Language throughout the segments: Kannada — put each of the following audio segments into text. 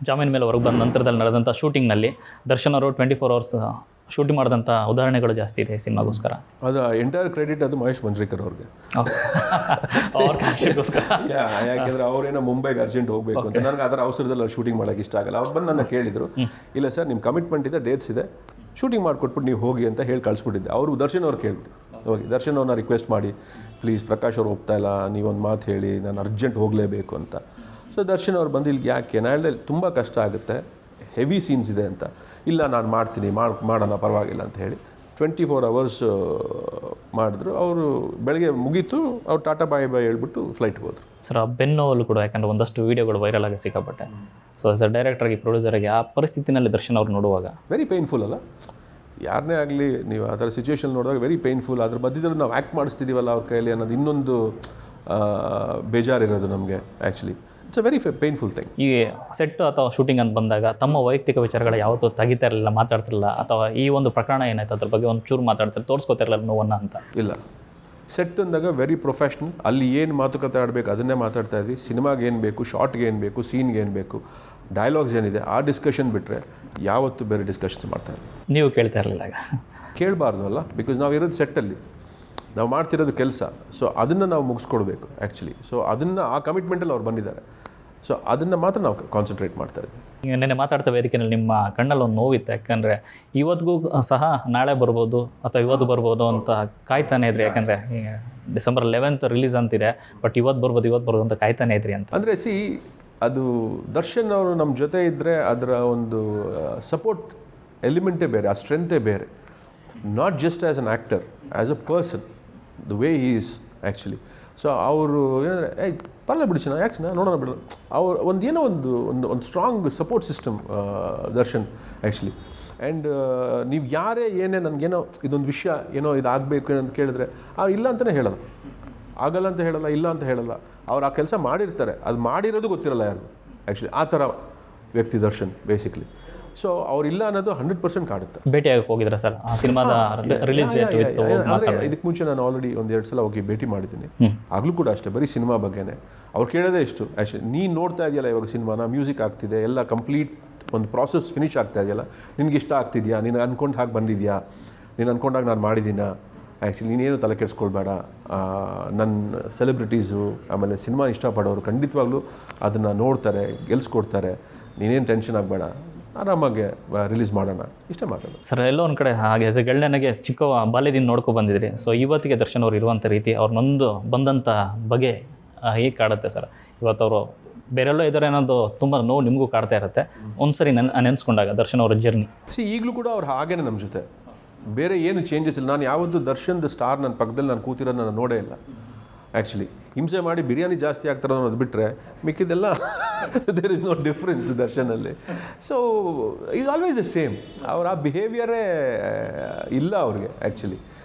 ಜಾಮೀನು ಮೇಲೆ ಹೊರಗೆ ಬಂದ ನಂತರದಲ್ಲಿ ನಡೆದಂಥ ಶೂಟಿಂಗ್ನಲ್ಲಿ ದರ್ಶನ್ ಅವರು 24 ಅವರ್ಸ್ ಶೂಟಿಂಗ್ ಮಾಡಿದಂಥ ಉದಾಹರಣೆಗಳು ಜಾಸ್ತಿ ಇದೆ ಸಿನಿಮಾಗೋಸ್ಕರ. ಅದು ಎಂಟೈರ್ ಕ್ರೆಡಿಟ್ ಅದು ಮಹೇಶ್ ಮಂಜ್ರೇಕರ್ ಅವ್ರಿಗೆ. ಯಾಕೆಂದರೆ ಅವರೇನೋ ಮುಂಬೈಗೆ ಅರ್ಜೆಂಟ್ ಹೋಗಬೇಕು ಅಂತ, ನನಗೆ ಅದರ ಅವಸರದಲ್ಲಿ ಶೂಟಿಂಗ್ ಮಾಡೋಕ್ಕೆ ಇಷ್ಟ ಆಗಲ್ಲ. ಅವ್ರು ಬಂದು ನನ್ನ ಕೇಳಿದರು, ಇಲ್ಲ ಸರ್ ನಿಮ್ಮ ಕಮಿಟ್ಮೆಂಟ್ ಇದೆ, ಡೇಟ್ಸ್ ಇದೆ, ಶೂಟಿಂಗ್ ಮಾಡಿಕೊಟ್ಬಿಟ್ಟು ನೀವು ಹೋಗಿ ಅಂತ ಹೇಳಿ ಕಳಿಸ್ಬಿಟ್ಟಿದ್ದೆ. ಅವರು ದರ್ಶನ್ ಅವ್ರು ಕೇಳಿಬಿಟ್ಟು ಹೋಗಿ ದರ್ಶನ್ ಅವ್ರನ್ನ ರಿಕ್ವೆಸ್ಟ್ ಮಾಡಿ, ಪ್ಲೀಸ್ ಪ್ರಕಾಶ್ ಅವ್ರು ಹೋಗ್ತಾ ಇಲ್ಲ, ನೀವೊಂದು ಮಾತು ಹೇಳಿ, ನಾನು ಅರ್ಜೆಂಟ್ ಹೋಗಲೇಬೇಕು ಅಂತ. ಸೊ ದರ್ಶನ್ ಅವ್ರು ಬಂದು ಇಲ್ಲಿ ಯಾಕೆ ನಾನು ಹೇಳಿದೆ ತುಂಬ ಕಷ್ಟ ಆಗುತ್ತೆ, ಹೆವಿ ಸೀನ್ಸ್ ಇದೆ ಅಂತ. ಇಲ್ಲ ನಾನು ಮಾಡ್ತೀನಿ, ಮಾಡೋಣ ಪರವಾಗಿಲ್ಲ ಅಂತ ಹೇಳಿ 24 ಅವರ್ಸ್ ಮಾಡಿದ್ರು. ಅವರು ಬೆಳಗ್ಗೆ ಮುಗೀತು, ಅವ್ರು ಟಾಟಾ ಬಾಯ್ ಬಾಯ್ ಹೇಳ್ಬಿಟ್ಟು ಫ್ಲೈಟ್ಗೆ ಹೋದರು. ಸರ್ ಆ ಬೆನ್ನೋವಲ್ಲೂ ಕೂಡ ಯಾಕಂದರೆ ಒಂದಷ್ಟು ವೀಡಿಯೋಗಳು ವೈರಲ್ ಆಗಿ ಸಿಕ್ಕಾಪಟ್ಟೆ. ಸೊ ಸರ್ ಡೈರೆಕ್ಟ್ರಾಗಿ ಪ್ರೊಡ್ಯೂಸರಾಗಿ ಆ ಪರಿಸ್ಥಿತಿನಲ್ಲಿ ದರ್ಶನ್ ಅವ್ರು ನೋಡುವಾಗ ವೆರಿ ಪೇನ್ಫುಲ್ ಅಲ್ಲ, ಯಾರನ್ನೇ ಆಗಲಿ ನೀವು ಆ ಥರ ಸಿಚುವೇಶನ್ ನೋಡುವಾಗ ವೆರಿ ಪೇನ್ಫುಲ್. ಅದ್ರ ಮಧ್ಯದಲ್ಲಿ ನಾವು ಆ್ಯಕ್ಟ್ ಮಾಡಿಸ್ತಿದ್ದೀವಲ್ಲ ಅವ್ರ ಕೈಯಲ್ಲಿ ಅನ್ನೋದು ಇನ್ನೊಂದು ಬೇಜಾರಿರೋದು ನಮಗೆ. Actually it's a very painful thing. ಈ ಸೆಟ್ ಅಥವಾ ಶೂಟಿಂಗ್ ಅಂತ ಬಂದಾಗ ತಮ್ಮ ವೈಯಕ್ತಿಕ ವಿಚಾರಗಳು ಯಾವತ್ತೂ ತೆಗಿತಾ ಇರಲಿಲ್ಲ, ಮಾತಾಡ್ತಿರಲಿಲ್ಲ, ಅಥವಾ ಈ ಒಂದು ಪ್ರಕರಣ ಏನಾಯ್ತು ಅದ್ರ ಬಗ್ಗೆ ಒಂದು ಚೂರು ಮಾತಾಡ್ತಾರೆ, ತೋರಿಸ್ಕೋತಿರಲಿಲ್ಲ ನೋವನ್ನು ಅಂತ? ಇಲ್ಲ, ಸೆಟ್ ಅಂದಾಗ ವೆರಿ ಪ್ರೊಫೆಷ್ನಲ್. ಅಲ್ಲಿ ಏನು ಮಾತುಕತೆ ಆಡಬೇಕು ಅದನ್ನೇ ಮಾತಾಡ್ತಾ ಇದ್ವಿ. ಸಿನಿಮಾಗೆ ಏನು ಬೇಕು, ಶಾರ್ಟ್ಗೆ ಏನು ಬೇಕು, ಸೀನ್ಗೆ ಏನು ಬೇಕು, ಡೈಲಾಗ್ಸ್ ಏನಿದೆ ಆ ಡಿಸ್ಕಷನ್ ಬಿಟ್ಟರೆ ಯಾವತ್ತೂ ಬೇರೆ ಡಿಸ್ಕಷನ್ಸ್ ಮಾಡ್ತಾರೆ. ನೀವು ಕೇಳ್ತಾ ಇರಲಿಲ್ಲ? ಕೇಳಬಾರ್ದು ಅಲ್ಲ, ಬಿಕಾಸ್ ನಾವು ಇರೋದು ಸೆಟ್ಟಲ್ಲಿ, ನಾವು ಮಾಡ್ತಿರೋದು ಕೆಲಸ. ಸೊ ಅದನ್ನು ನಾವು ಮುಗಿಸ್ಕೊಡ್ಬೇಕು ಆ್ಯಕ್ಚುಲಿ. ಸೊ ಅದನ್ನು ಆ ಕಮಿಟ್ಮೆಂಟಲ್ಲಿ ಅವ್ರು ಬಂದಿದ್ದಾರೆ. ಸೊ ಅದನ್ನು ಮಾತ್ರ ನಾವು ಕಾನ್ಸಂಟ್ರೇಟ್ ಮಾಡ್ತಾ ಇದ್ವಿ. ಈಗ ನೆನ್ನೆ ಮಾತಾಡ್ತಾ ವೇದಿಕೆಯಲ್ಲಿ ನಿಮ್ಮ ಕಣ್ಣಲ್ಲಿ ಒಂದು ನೋವಿತ್ತು, ಯಾಕಂದರೆ ಇವತ್ತಿಗೂ ಸಹ ನಾಳೆ ಬರ್ಬೋದು ಅಥವಾ ಇವತ್ತು ಬರ್ಬೋದು ಅಂತ ಕಾಯ್ತಾನೆ ಇದ್ರಿ. ಯಾಕಂದರೆ ಡಿಸೆಂಬರ್ 11th ರಿಲೀಸ್ ಅಂತಿದೆ, ಬಟ್ ಇವತ್ತು ಬರ್ಬೋದು ಅಂತ ಕಾಯ್ತಾನೆ ಇದ್ರಿ ಅಂತ. ಅಂದರೆ ಅದು ದರ್ಶನ್ ಅವರು ನಮ್ಮ ಜೊತೆ ಇದ್ದರೆ ಅದರ ಒಂದು ಸಪೋರ್ಟ್ ಎಲಿಮೆಂಟೇ ಬೇರೆ, ಆ ಸ್ಟ್ರೆಂತೇ ಬೇರೆ. Not just as an actor, as a person, the way he is actually. So ಅವರು ಏನಂದರೆ ಪರಲ್ಲ ಬಿಡಿಸಿನ ಯಾಕೆ ನೋಡೋಣ ಬಿಡೋಣ, ಅವ್ರು ಒಂದು strong support system Darshan actually. And ನೀವು ಯಾರೇ ಏನೇ ನನಗೇನೋ ಇದೊಂದು ವಿಷಯ ಏನೋ ಇದಾಗಬೇಕು ಅಂತ ಕೇಳಿದ್ರೆ ಅವ್ರು ಇಲ್ಲ ಅಂತಲೇ ಹೇಳಲ್ಲ, ಆಗಲ್ಲ ಅಂತ ಹೇಳಲ್ಲ, ಇಲ್ಲ ಅಂತ ಹೇಳಲ್ಲ. ಅವ್ರು ಆ ಕೆಲಸ ಮಾಡಿರ್ತಾರೆ, ಅದು ಮಾಡಿರೋದು ಗೊತ್ತಿರಲ್ಲ ಯಾರು ಆ್ಯಕ್ಚುಲಿ. ಆ ಥರ ವ್ಯಕ್ತಿ ದರ್ಶನ್ ಬೇಸಿಕ್ಲಿ. ಸೊ ಅವ್ರಿಲ್ಲ ಅನ್ನೋದು 100% ಕಾಡುತ್ತೆ. ಭೇಟಿಯಾಗಿ ಹೋಗಿದ್ರೆ ಸರ್ ಆ ಸಿನಿಮಾದ ರಿಲೀಸ್ ಡೇಟ್? ಇದಕ್ಕೆ ಮುಂಚೆ ನಾನು ಆಲ್ರೆಡಿ 1-2 ಸಲ ಹೋಗಿ ಭೇಟಿ ಮಾಡಿದ್ದೀನಿ. ಆಗಲೂ ಕೂಡ ಅಷ್ಟೇ, ಬರೀ ಸಿನಿಮಾ ಬಗ್ಗೆನೇ ಅವ್ರು ಕೇಳೋದೇ ಇಷ್ಟು. ಆ್ಯಕ್ಚುಲಿ ನೀನು ನೋಡ್ತಾ ಇದೆಯಲ್ಲ ಇವಾಗ ಸಿನಿಮಾನ, ಮ್ಯೂಸಿಕ್ ಆಗ್ತಿದೆ, ಎಲ್ಲ ಕಂಪ್ಲೀಟ್ ಒಂದು ಪ್ರಾಸೆಸ್ ಫಿನಿಶ್ ಆಗ್ತಾ ಇದೆಯಲ್ಲ, ನಿನಗೆ ಇಷ್ಟ ಆಗ್ತಿದೆಯಾ, ನೀನು ಅಂದ್ಕೊಂಡು ಹಾಗೆ ಬಂದಿದೆಯಾ, ನೀನು ಅಂದ್ಕೊಂಡಾಗ ನಾನು ಮಾಡಿದ್ದೀನಾ, ಆ್ಯಕ್ಚುಲಿ ನೀನೇನು ತಲೆ ಕೆಡಿಸ್ಕೊಳ್ಬೇಡ. ನನ್ನ ಸೆಲೆಬ್ರಿಟೀಸು ಆಮೇಲೆ ಸಿನಿಮಾ ಇಷ್ಟಪಡೋರು ಖಂಡಿತವಾಗ್ಲೂ ಅದನ್ನು ನೋಡ್ತಾರೆ, ಗೆಲ್ಸ್ಕೊಡ್ತಾರೆ, ನೀನೇನು ಟೆನ್ಷನ್ ಆಗಬೇಡ, ಆರಾಮಾಗಿ ರಿಲೀಸ್ ಮಾಡೋಣ, ಇಷ್ಟೇ ಮಾತಾಡೋದು. ಸರ್ ಎಲ್ಲೋ ಒಂದು ಕಡೆ ಹಾಗೆ ಗಳ್ಳೆನಾಗೆ ಚಿಕ್ಕ ಬಾಲ್ಯದಿಂದ ನೋಡ್ಕೊಂಡು ಬಂದಿದ್ರಿ. ಸೊ ಇವತ್ತಿಗೆ ದರ್ಶನ್ ಅವ್ರು ಇರುವಂಥ ರೀತಿ, ಅವ್ರು ನೊಂದು ಬಂದಂಥ ಬಗೆ ಹೇಗೆ ಕಾಡುತ್ತೆ ಸರ್? ಇವತ್ತು ಅವರು ಬೇರೆಲ್ಲೋ ಇದ್ದಾರೆ ಅನ್ನೋದು ತುಂಬ ನೋವು ನಿಮಗೂ ಕಾಡ್ತಾ ಇರುತ್ತೆ ಒಂದ್ಸರಿ ನೆನೆಸ್ಕೊಂಡಾಗ ದರ್ಶನ್ ಅವರ ಜರ್ನಿ. ಈಗಲೂ ಕೂಡ ಅವ್ರು ಹಾಗೇನೆ ನಮ್ಮ ಜೊತೆ, ಬೇರೆ ಏನು ಚೇಂಜಸ್ ಇಲ್ಲ. ನಾನು ಯಾವತ್ತೂ ದರ್ಶನ್ದು ಸ್ಟಾರ್ ನನ್ನ ಪಕ್ಕದಲ್ಲಿ ನಾನು ಕೂತಿರೋದು ನಾನು ನೋಡೇ ಇಲ್ಲ ಆ್ಯಕ್ಚುಲಿ. ಹಿಂಸೆ ಮಾಡಿ ಬಿರಿಯಾನಿ ಜಾಸ್ತಿ ಆಗ್ತಾರೋ ಅನ್ನೋದು ಬಿಟ್ಟರೆ ಮಿಕ್ಕಿದ್ದೆಲ್ಲ ದೇರ್ ಇಸ್ ನೋ ಡಿಫ್ರೆನ್ಸ್ ದರ್ಶನಲ್ಲಿ. So is always the same. ಅವ್ರ ಆ ಬಿಹೇವಿಯರೇ ಇಲ್ಲ ಅವ್ರಿಗೆ actually.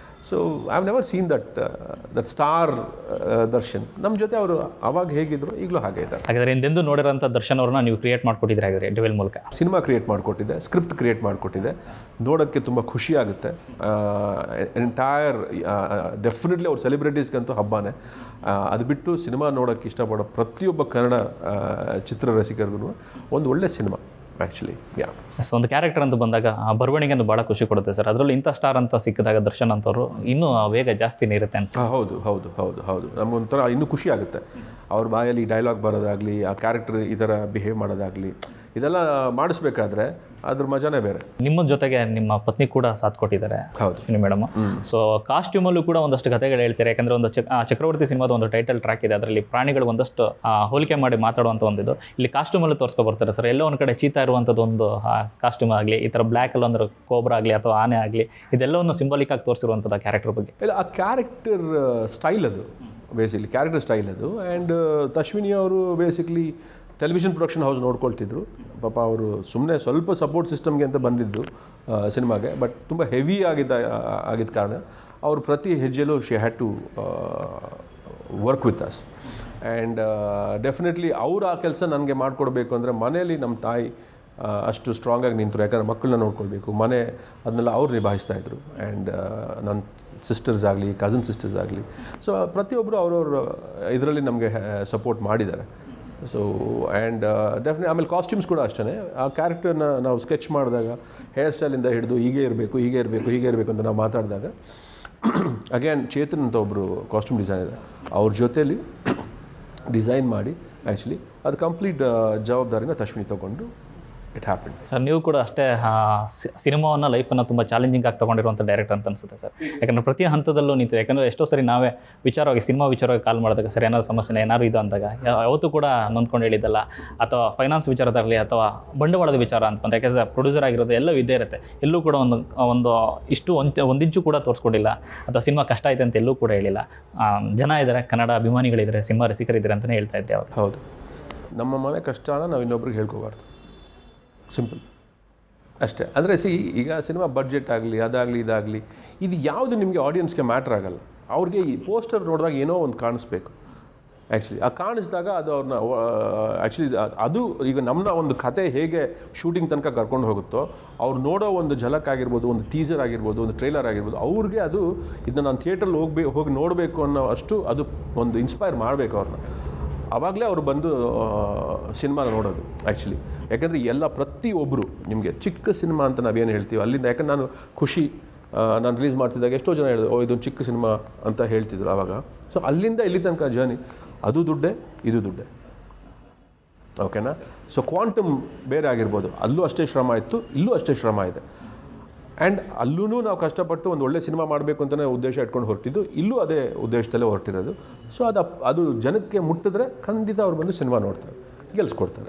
So I have never seen that star Darshan. ನಮ್ಮ ಜೊತೆ ಅವರು ಅವಾಗ ಹೇಗಿದ್ರು ಈಗಲೂ ಹಾಗೆ ಇದ್ದಾರೆ. ಹಾಗಾದರೆ ಹಿಂದೆಂದು ನೋಡಿರೋಂಥ ದರ್ಶನ್ ಅವ್ರನ್ನ ನೀವು ಕ್ರಿಯೇಟ್ ಮಾಡಿಕೊಟ್ಟಿದ್ರೆ ಹಾಗಾದರೆ ಡೆವೆಲ್ ಮೂಲಕ? ಸಿನಿಮಾ ಕ್ರಿಯೇಟ್ ಮಾಡಿಕೊಟ್ಟಿದ್ದೆ, ಸ್ಕ್ರಿಪ್ಟ್ ಕ್ರಿಯೇಟ್ ಮಾಡಿಕೊಟ್ಟಿದ್ದೆ. ನೋಡೋಕ್ಕೆ ತುಂಬ ಖುಷಿ ಆಗುತ್ತೆ. ಎಂಟೈರ್ ಡೆಫಿನೆಟ್ಲಿ ಅವ್ರ ಸೆಲೆಬ್ರಿಟೀಸ್ಗಂತೂ ಹಬ್ಬನೇ. ಅದು ಬಿಟ್ಟು ಸಿನಿಮಾ ನೋಡೋಕ್ಕೆ ಇಷ್ಟಪಡೋ ಪ್ರತಿಯೊಬ್ಬ ಕನ್ನಡ ಚಿತ್ರ ರಸಿಕರಿಗೂ ಒಂದು ಒಳ್ಳೆ ಸಿನಿಮಾ ಆ್ಯಕ್ಚುಲಿ. ಒಂದು ಕ್ಯಾರೆಕ್ಟರ್ ಅಂತ ಬಂದಾಗ ಆ ಬರವಣಿಗೆಯನ್ನು ಭಾಳ ಖುಷಿ ಕೊಡುತ್ತೆ ಸರ್. ಅದರಲ್ಲೂ ಇಂಥ ಸ್ಟಾರ್ ಅಂತ ಸಿಕ್ಕಿದಾಗ ದರ್ಶನ್ ಅಂತವರು ಇನ್ನೂ ವೇಗ ಜಾಸ್ತಿನೇ ಇರುತ್ತೆ ಅಂತ. ಹೌದು ಹೌದು ಹೌದು ಹೌದು ನಮಗೊಂಥರ ಇನ್ನೂ ಖುಷಿ ಆಗುತ್ತೆ. ಅವ್ರ ಬಾಯಲ್ಲಿ ಡೈಲಾಗ್ ಬರೋದಾಗಲಿ, ಆ ಕ್ಯಾರೆಕ್ಟರ್ ಈ ಥರ ಬಿಹೇವ್ ಮಾಡೋದಾಗಲಿ, ಇದೆಲ್ಲ ಮಾಡಿಸ್ಬೇಕಾದ್ರೆ ಅದ್ರ ಮಜಾನೇ ಬೇರೆ. ನಿಮ್ಮ ಜೊತೆಗೆ ನಿಮ್ಮ ಪತ್ನಿ ಕೂಡ ಸಾಥ್ ಕೊಟ್ಟಿದ್ದಾರೆ. ಹೌದು ಮೇಡಮ್. ಸೊ ಕಾಸ್ಟ್ಯೂಮಲ್ಲೂ ಕೂಡ ಒಂದಷ್ಟು ಕಥೆಗಳು ಹೇಳ್ತಾರೆ. ಯಾಕಂದರೆ ಒಂದು ಚಕ್ರವರ್ತಿ ಸಿನಿಮಾದ ಒಂದು ಟೈಟಲ್ ಟ್ರ್ಯಾಕ್ ಇದೆ, ಅದರಲ್ಲಿ ಪ್ರಾಣಿಗಳು ಒಂದಷ್ಟು ಹೋಲಿಕೆ ಮಾಡಿ ಮಾತಾಡುವಂಥ ಒಂದಿದು ಇಲ್ಲಿ ಕಾಸ್ಟ್ಯೂಮಲ್ಲೂ ತೋರಿಸ್ಕೊ ಬರ್ತಾರೆ ಸರ್. ಎಲ್ಲೋ ಒಂದು ಕಡೆ ಚೀತಾ ಇರುವಂಥದ್ದು ಒಂದು ಕಾಸ್ಟ್ಯೂಮ್ ಆಗಲಿ, ಈ ಥರ ಬ್ಲ್ಯಾಕಲ್ಲಿ ಒಂದು ಕೋಬ್ರಾ ಆಗಲಿ ಅಥವಾ ಆನೆ ಆಗಲಿ, ಇದೆಲ್ಲವನ್ನು ಸಿಂಬಾಲಿಕ್ ಆಗಿ ತೋರಿಸಿರುವಂಥದ್ದು ಆ ಕ್ಯಾರೆಕ್ಟರ್ ಬಗ್ಗೆ. ಇಲ್ಲ, ಆ ಕ್ಯಾರೆಕ್ಟರ್ ಸ್ಟೈಲ್ ಅದು ಬೇಸಿಕ್ಲಿ, ಕ್ಯಾರೆಕ್ಟರ್ ಸ್ಟೈಲ್ ಅದು. ಆ್ಯಂಡ್ ತಶ್ವಿನಿ ಅವರು ಬೇಸಿಕ್ಲಿ ಟೆಲಿವಿಷನ್ ಪ್ರೊಡಕ್ಷನ್ ಹೌಸ್ ನೋಡ್ಕೊಳ್ತಿದ್ರು ಪಾಪ. ಅವರು ಸುಮ್ಮನೆ ಸ್ವಲ್ಪ ಸಪೋರ್ಟ್ ಸಿಸ್ಟಮ್ಗೆ ಅಂತ ಬಂದಿದ್ದು ಸಿನಿಮಾಗೆ, ಬಟ್ ತುಂಬ ಹೆವಿ ಆಗಿದ್ದ ಕಾರಣ ಅವರು ಪ್ರತಿ ಹೆಜ್ಜೆಲೂ she had to work with us. And definitely ಅವ್ರು ಆ ಕೆಲಸ ನನಗೆ ಮಾಡಿಕೊಡ್ಬೇಕು ಅಂದರೆ ಮನೆಯಲ್ಲಿ ನಮ್ಮ ತಾಯಿ ಅಷ್ಟು ಸ್ಟ್ರಾಂಗಾಗಿ ನಿಂತರು. ಯಾಕಂದರೆ ಮಕ್ಕಳನ್ನ ನೋಡ್ಕೊಳ್ಬೇಕು, ಮನೆ ಅದನ್ನೆಲ್ಲ ಅವ್ರು ನಿಭಾಯಿಸ್ತಾಯಿದ್ರು. ಆ್ಯಂಡ್ ನನ್ನ ಸಿಸ್ಟರ್ಸ್ ಆಗಲಿ, ಕಸಿನ್ ಸಿಸ್ಟರ್ಸ್ ಆಗಲಿ, ಸೊ ಪ್ರತಿಯೊಬ್ಬರು ಅವ್ರವ್ರ ಇದರಲ್ಲಿ ನಮಗೆ ಸಪೋರ್ಟ್ ಮಾಡಿದ್ದಾರೆ. ಸೊ ಆ್ಯಂಡ್ ಡೆಫಿನೆಟ್ ಆಮೇಲೆ ಕಾಸ್ಟ್ಯೂಮ್ಸ್ ಕೂಡ ಅಷ್ಟೇ. ಆ ಕ್ಯಾರೆಕ್ಟರ್ನ ನಾವು ಸ್ಕೆಚ್ ಮಾಡಿದಾಗ ಹೇರ್ ಸ್ಟೈಲಿಂದ ಹಿಡಿದು ಹೀಗೆ ಇರಬೇಕು ಅಂತ ನಾವು ಮಾತಾಡಿದಾಗ ಅಗೇನ್ ಚೇತನ್ ಅಂತ ಒಬ್ಬರು ಕಾಸ್ಟ್ಯೂಮ್ ಡಿಸೈನರ್ ಅವ್ರ ಜೊತೇಲಿ ಡಿಸೈನ್ ಮಾಡಿ ಆ್ಯಕ್ಚುಲಿ ಅದು ಕಂಪ್ಲೀಟ್ ಜವಾಬ್ದಾರಿನ ತಶ್ವಿನಿ ತೊಗೊಂಡು ಇಟ್ ಹ್ಯಾಪನ್. ಸರ್ ನೀವು ಕೂಡ ಅಷ್ಟೇ ಸಿನಿಮಾವನ್ನು ಲೈಫನ್ನು ತುಂಬ ಚಾಲೆಂಜಿಂಗ್ ಆಗಿ ತೊಗೊಂಡಿರುವಂಥ ಡೈರೆಕ್ಟರ್ ಅಂತ ಅನ್ಸುತ್ತೆ ಸರ್. ಯಾಕಂದರೆ ಪ್ರತಿ ಹಂತದಲ್ಲೂ ನಿಂತಿದೆ. ಯಾಕಂದರೆ ಎಷ್ಟೋ ಸರಿ ನಾವೇ ಸಿನಿಮಾ ವಿಚಾರವಾಗಿ ಕಾಲ್ ಮಾಡಿದಾಗ ಸರ್ ಏನಾದ್ರು ಸಮಸ್ಯೆ ಏನಾದ್ರು ಇದು ಅಂದಾಗ ಯಾವತ್ತೂ ಕೂಡ ನೊಂದ್ಕೊಂಡು ಹೇಳಿದ್ದಲ್ಲ, ಅಥವಾ ಫೈನಾನ್ಸ್ ವಿಚಾರದಾಗಲಿ ಅಥವಾ ಬಂಡವಾಳದ ವಿಚಾರ ಅಂತ ಬಂದಾಗ ಯಾಕೆ ಪ್ರೊಡ್ಯೂಸರ್ ಆಗಿರೋದು ಎಲ್ಲವೂ ಇದ್ದೇ ಇರುತ್ತೆ. ಎಲ್ಲೂ ಕೂಡ ಒಂದು ಇಷ್ಟು ಒಂದಿಂಚು ಕೂಡ ತೋರಿಸ್ಕೊಂಡಿಲ್ಲ, ಅಥವಾ ಸಿನಿಮಾ ಕಷ್ಟ ಐತೆ ಅಂತ ಎಲ್ಲೂ ಕೂಡ ಹೇಳಿಲ್ಲ. ಜನ ಇದ್ದಾರೆ, ಕನ್ನಡ ಅಭಿಮಾನಿಗಳಿದ್ದಾರೆ, ಸಿನಿಮಾ ರಸಿಕರಿದ್ದಾರೆ ಅಂತಲೇ ಹೇಳ್ತಾ ಇದ್ದೆ ಅವರು. ಹೌದು, ನಮ್ಮ ಮನೆ ಕಷ್ಟನ ನಾವು ಇನ್ನೊಬ್ರಿಗೆ ಹೇಳ್ಕೋಬಾರ್ದು, ಸಿಂಪಲ್ ಅಷ್ಟೇ. ಅಂದರೆ ಈಗ ಸಿನಿಮಾ ಬಡ್ಜೆಟ್ ಆಗಲಿ ಅದಾಗಲಿ ಇದಾಗಲಿ ಇದು ಯಾವುದು ನಿಮಗೆ ಆಡಿಯನ್ಸ್ಗೆ ಮ್ಯಾಟ್ರ್ ಆಗಲ್ಲ. ಅವ್ರಿಗೆ ಈ ಪೋಸ್ಟರ್ ನೋಡಿದಾಗ ಏನೋ ಒಂದು ಕಾಣಿಸ್ಬೇಕು. ಆ್ಯಕ್ಚುಲಿ ಆ ಕಾಣಿಸಿದಾಗ ಅದು ಅವ್ರನ್ನ ಆ್ಯಕ್ಚುಲಿ ಅದು ಈಗ ನಮ್ಮನ್ನ ಒಂದು ಕತೆ ಹೇಗೆ ಶೂಟಿಂಗ್ ತನಕ ಕರ್ಕೊಂಡು ಹೋಗುತ್ತೋ ಅವ್ರು ನೋಡೋ ಒಂದು ಝಲಕ್ ಆಗಿರ್ಬೋದು, ಒಂದು ಟೀಸರ್ ಆಗಿರ್ಬೋದು, ಒಂದು ಟ್ರೈಲರ್ ಆಗಿರ್ಬೋದು, ಅವ್ರಿಗೆ ಅದು ಇದನ್ನ ನಾನು ಥಿಯೇಟ್ರಲ್ಲಿ ಹೋಗಿ ನೋಡಬೇಕು ಅನ್ನೋ ಅಷ್ಟು ಅದು ಒಂದು ಇನ್ಸ್ಪೈರ್ ಮಾಡಬೇಕು ಅವ್ರನ್ನ. ಆವಾಗಲೇ ಅವರು ಬಂದು ಸಿನಿಮಾನ ನೋಡೋದು ಆ್ಯಕ್ಚುಲಿ. ಯಾಕೆಂದರೆ ಪ್ರತಿಯೊಬ್ಬರು ನಿಮಗೆ ಚಿಕ್ಕ ಸಿನಿಮಾ ಅಂತ ನಾವೇನು ಹೇಳ್ತೀವಿ ಅಲ್ಲಿಂದ, ಯಾಕಂದ್ರೆ ನಾನು ಖುಷಿ ನಾನು ರಿಲೀಸ್ ಮಾಡ್ತಿದ್ದಾಗ ಎಷ್ಟೋ ಜನ ಹೇಳಿದ್ರು ಇದೊಂದು ಚಿಕ್ಕ ಸಿನಿಮಾ ಅಂತ ಹೇಳ್ತಿದ್ರು ಆವಾಗ. ಸೊ ಅಲ್ಲಿಂದ ಇಲ್ಲಿ ತನಕ ಜರ್ನಿ ಅದು ದುಡ್ಡೇ, ಇದು ದುಡ್ಡೇ, ಓಕೆನಾ. ಸೊ ಕ್ವಾಂಟಮ್ ಬೇರೆ ಆಗಿರ್ಬೋದು, ಅಲ್ಲೂ ಅಷ್ಟೇ ಶ್ರಮ ಇತ್ತು, ಇಲ್ಲೂ ಅಷ್ಟೇ ಶ್ರಮ ಇದೆ. ಆ್ಯಂಡ್ ಅಲ್ಲೂ ನಾವು ಕಷ್ಟಪಟ್ಟು ಒಂದು ಒಳ್ಳೆ ಸಿನಿಮಾ ಮಾಡಬೇಕು ಅಂತಲೇ ಉದ್ದೇಶ ಇಟ್ಕೊಂಡು ಹೊರಟಿದ್ದು, ಇಲ್ಲೂ ಅದೇ ಉದ್ದೇಶದಲ್ಲೇ ಹೊರಟಿರೋದು. ಸೊ ಅದು ಜನಕ್ಕೆ ಮುಟ್ಟಿದ್ರೆ ಖಂಡಿತ ಅವ್ರು ಬಂದು ಸಿನಿಮಾ ನೋಡ್ತಾರೆ, ಗೆಲ್ಸ್ಕೊಡ್ತಾರೆ.